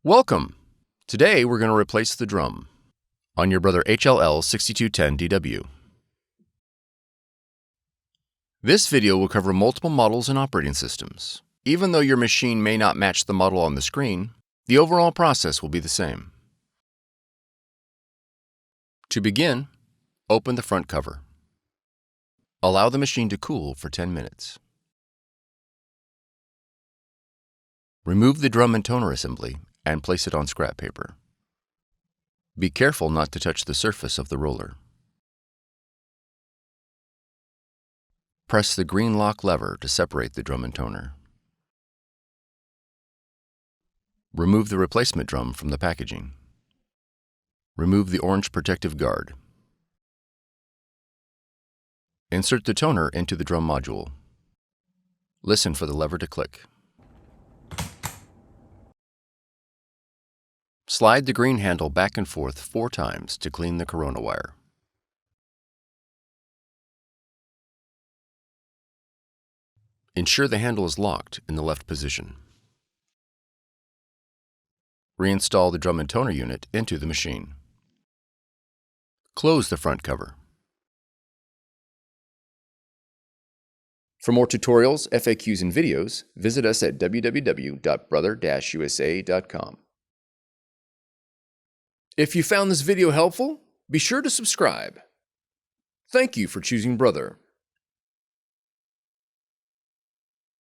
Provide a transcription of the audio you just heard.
Welcome! Today we're going to replace the drum on your Brother HL L6210DW. This video will cover multiple models and operating systems. Even though your machine may not match the model on the screen, the overall process will be the same. To begin, open the front cover. Allow the machine to cool for 10 minutes. Remove the drum and toner assembly and place it on scrap paper. Be careful not to touch the surface of the roller. Press the green lock lever to separate the drum and toner. Remove the replacement drum from the packaging. Remove the orange protective guard. Insert the toner into the drum module. Listen for the lever to click. Slide the green handle back and forth 4 times to clean the corona wire. Ensure the handle is locked in the left position. Reinstall the drum and toner unit into the machine. Close the front cover. For more tutorials, FAQs, and videos, visit us at www.brother-usa.com. If you found this video helpful, be sure to subscribe. Thank you for choosing Brother.